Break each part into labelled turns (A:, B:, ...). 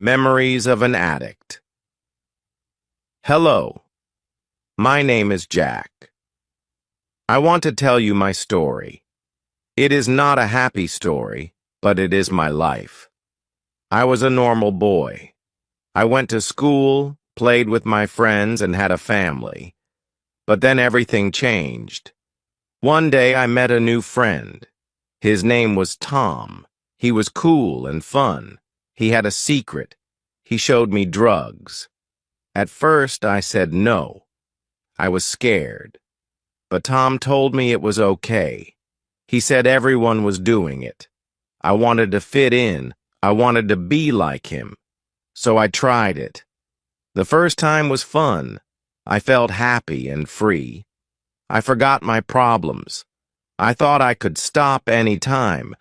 A: Memories of an Addict. Hello, my name is Jack. I want to tell you my story. It is not a happy story, but it is my life. I was a normal boy. I went to school, played with my friends, and had a family. But then everything changed. One day I met a new friend. His name was Tom. He was cool and fun. He had a secret. He showed me drugs. At first, I said no. I was scared. But Tom told me it was okay. He said everyone was doing it. I wanted to fit in. I wanted to be like him. So I tried it. The first time was fun. I felt happy and free. I forgot my problems. I thought I could stop any time.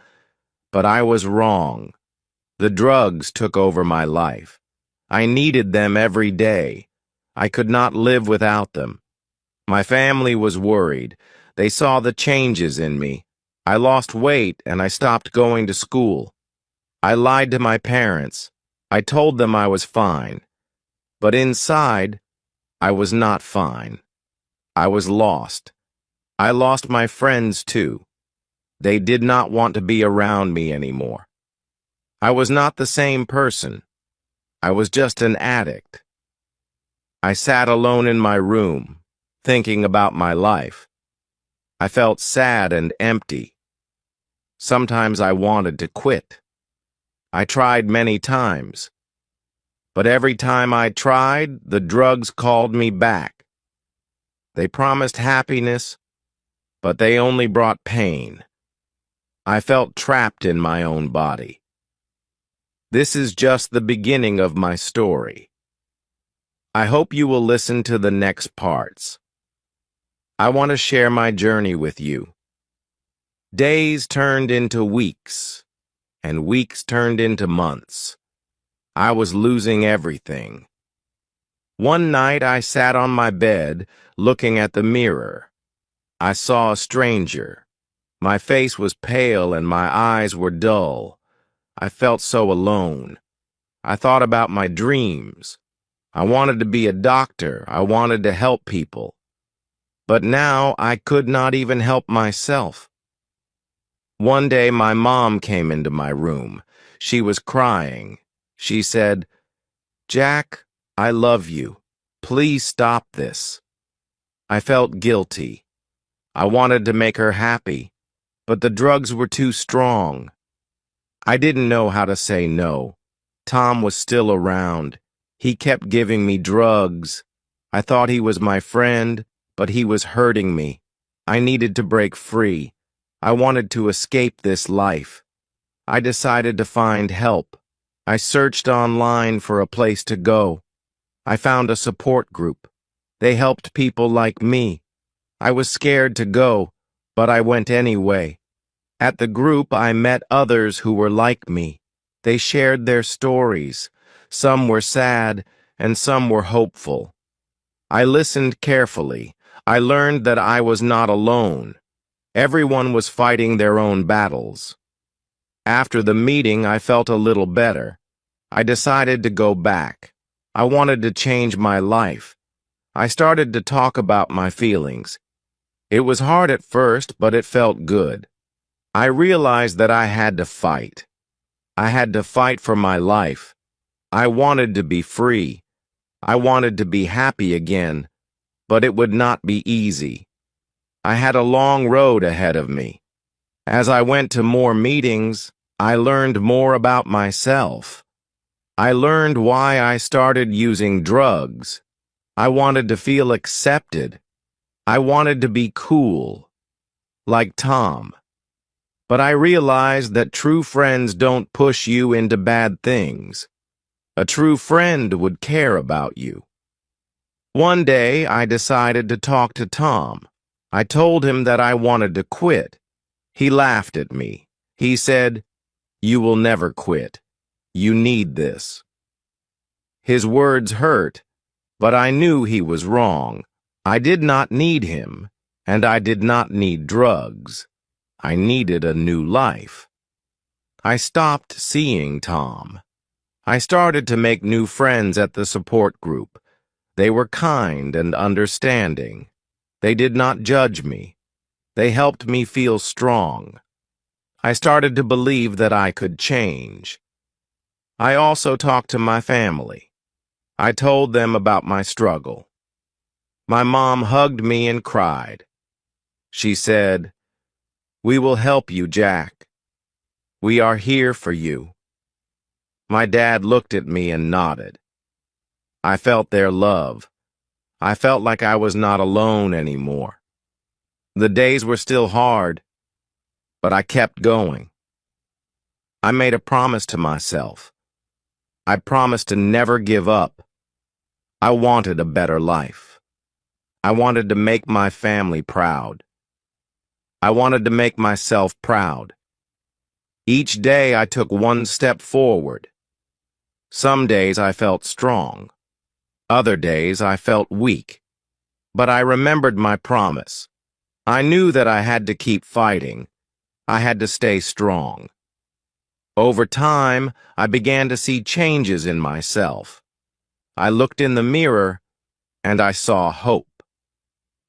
A: But I was wrong. The drugs took over my life. I needed them every day. I could not live without them. My family was worried. They saw the changes in me. I lost weight and I stopped going to school. I lied to my parents. I told them I was fine. But inside, I was not fine. I was lost. I lost my friends too. They did not want to be around me anymore. I was not the same person. I was just an addict. I sat alone in my room, thinking about my life. I felt sad and empty. Sometimes I wanted to quit. I tried many times. But every time I tried, the drugs called me back. They promised happiness, but they only brought pain. I felt trapped in my own body. This is just the beginning of my story. I hope you will listen to the next parts. I want to share my journey with you. Days turned into weeks, and weeks turned into months. I was losing everything. One night I sat on my bed, looking at the mirror. I saw a stranger. My face was pale and my eyes were dull. I felt so alone. I thought about my dreams. I wanted to be a doctor. I wanted to help people. But now I could not even help myself. One day my mom came into my room. She was crying. She said, "Jack, I love you. Please stop this." I felt guilty. I wanted to make her happy, but the drugs were too strong. I didn't know how to say no. Tom was still around. He kept giving me drugs. I thought he was my friend, but he was hurting me. I needed to break free. I wanted to escape this life. I decided to find help. I searched online for a place to go. I found a support group. They helped people like me. I was scared to go, but I went anyway. At the group, I met others who were like me. They shared their stories. Some were sad, and some were hopeful. I listened carefully. I learned that I was not alone. Everyone was fighting their own battles. After the meeting, I felt a little better. I decided to go back. I wanted to change my life. I started to talk about my feelings. It was hard at first, but it felt good. I realized that I had to fight. I had to fight for my life. I wanted to be free. I wanted to be happy again, but it would not be easy. I had a long road ahead of me. As I went to more meetings, I learned more about myself. I learned why I started using drugs. I wanted to feel accepted. I wanted to be cool, like Tom. But I realized that true friends don't push you into bad things. A true friend would care about you. One day, I decided to talk to Tom. I told him that I wanted to quit. He laughed at me. He said, "You will never quit. You need this." His words hurt, but I knew he was wrong. I did not need him, and I did not need drugs. I needed a new life. I stopped seeing Tom. I started to make new friends at the support group. They were kind and understanding. They did not judge me. They helped me feel strong. I started to believe that I could change. I also talked to my family. I told them about my struggle. My mom hugged me and cried. She said, "We will help you, Jack. We are here for you." My dad looked at me and nodded. I felt their love. I felt like I was not alone anymore. The days were still hard, but I kept going. I made a promise to myself. I promised to never give up. I wanted a better life. I wanted to make my family proud. I wanted to make myself proud. Each day I took one step forward. Some days I felt strong. Other days I felt weak. But I remembered my promise. I knew that I had to keep fighting. I had to stay strong. Over time, I began to see changes in myself. I looked in the mirror, and I saw hope.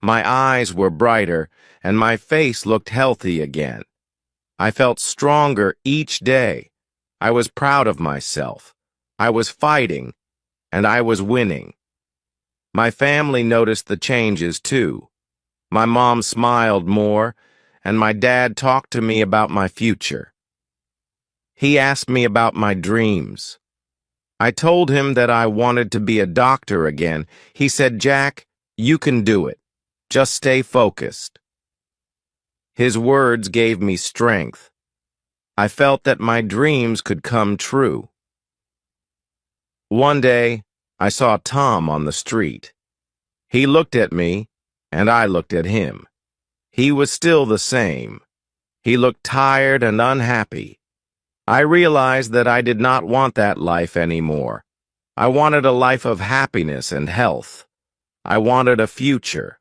A: My eyes were brighter, and my face looked healthy again. I felt stronger each day. I was proud of myself. I was fighting, and I was winning. My family noticed the changes, too. My mom smiled more, and my dad talked to me about my future. He asked me about my dreams. I told him that I wanted to be a doctor again. He said, "Jack, you can do it. Just stay focused." His words gave me strength. I felt that my dreams could come true. One day, I saw Tom on the street. He looked at me, and I looked at him. He was still the same. He looked tired and unhappy. I realized that I did not want that life anymore. I wanted a life of happiness and health. I wanted a future.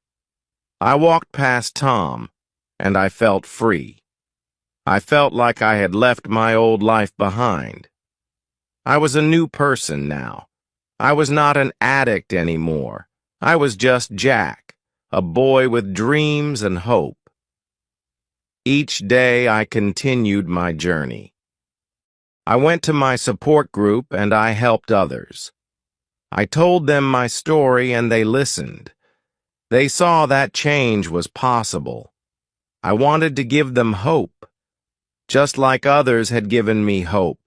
A: I walked past Tom, and I felt free. I felt like I had left my old life behind. I was a new person now. I was not an addict anymore. I was just Jack, a boy with dreams and hope. Each day I continued my journey. I went to my support group and I helped others. I told them my story and they listened. They saw that change was possible. I wanted to give them hope, just like others had given me hope.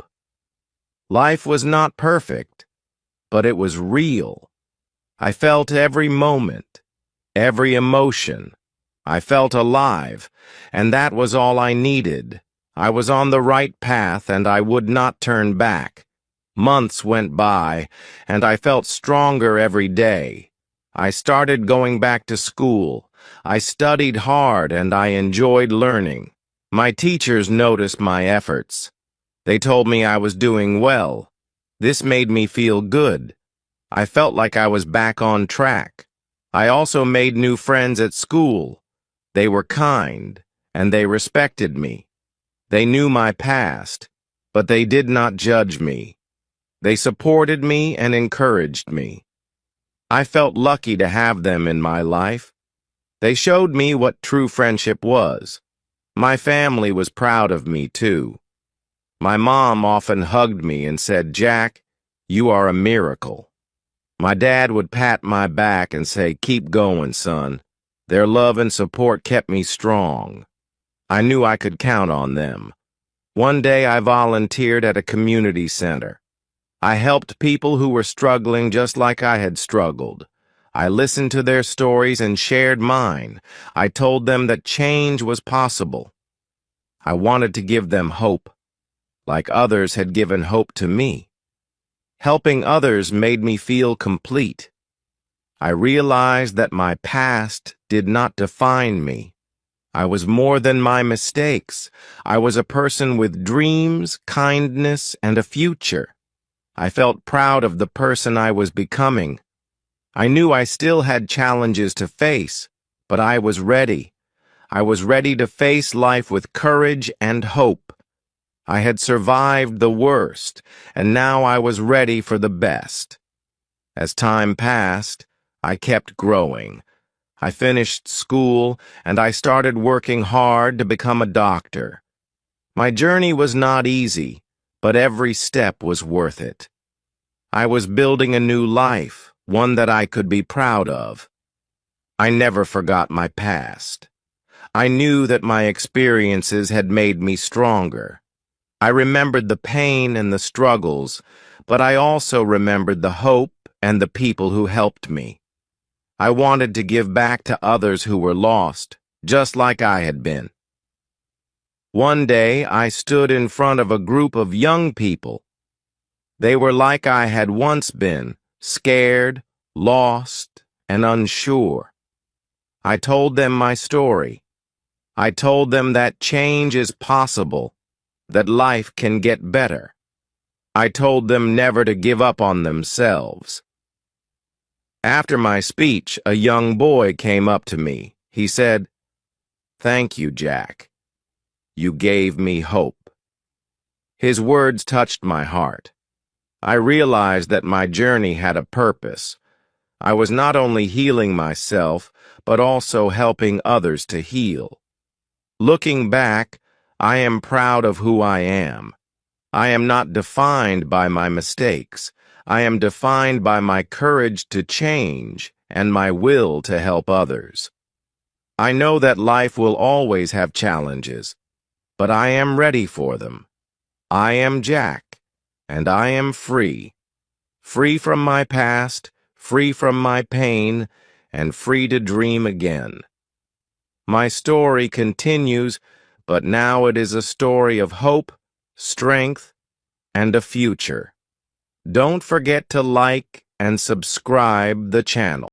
A: Life was not perfect, but it was real. I felt every moment, every emotion. I felt alive, and that was all I needed. I was on the right path, and I would not turn back. Months went by, and I felt stronger every day. I started going back to school. I studied hard, and I enjoyed learning. My teachers noticed my efforts. They told me I was doing well. This made me feel good. I felt like I was back on track. I also made new friends at school. They were kind, and they respected me. They knew my past, but they did not judge me. They supported me and encouraged me. I felt lucky to have them in my life. They showed me what true friendship was. My family was proud of me, too. My mom often hugged me and said, "Jack, you are a miracle." My dad would pat my back and say, "Keep going, son." Their love and support kept me strong. I knew I could count on them. One day I volunteered at a community center. I helped people who were struggling just like I had struggled. I listened to their stories and shared mine. I told them that change was possible. I wanted to give them hope, like others had given hope to me. Helping others made me feel complete. I realized that my past did not define me. I was more than my mistakes. I was a person with dreams, kindness, and a future. I felt proud of the person I was becoming. I knew I still had challenges to face, but I was ready. I was ready to face life with courage and hope. I had survived the worst, and now I was ready for the best. As time passed, I kept growing. I finished school, and I started working hard to become a doctor. My journey was not easy, but every step was worth it. I was building a new life, one that I could be proud of. I never forgot my past. I knew that my experiences had made me stronger. I remembered the pain and the struggles, but I also remembered the hope and the people who helped me. I wanted to give back to others who were lost, just like I had been. One day, I stood in front of a group of young people. They were like I had once been, scared, lost, and unsure. I told them my story. I told them that change is possible, that life can get better. I told them never to give up on themselves. After my speech, a young boy came up to me. He said, "Thank you, Jack. You gave me hope." His words touched my heart. I realized that my journey had a purpose. I was not only healing myself, but also helping others to heal. Looking back, I am proud of who I am. I am not defined by my mistakes. I am defined by my courage to change and my will to help others. I know that life will always have challenges, but I am ready for them. I am Jack, and I am free. Free from my past, free from my pain, and free to dream again. My story continues, but now it is a story of hope, strength, and a future. Don't forget to like and subscribe the channel.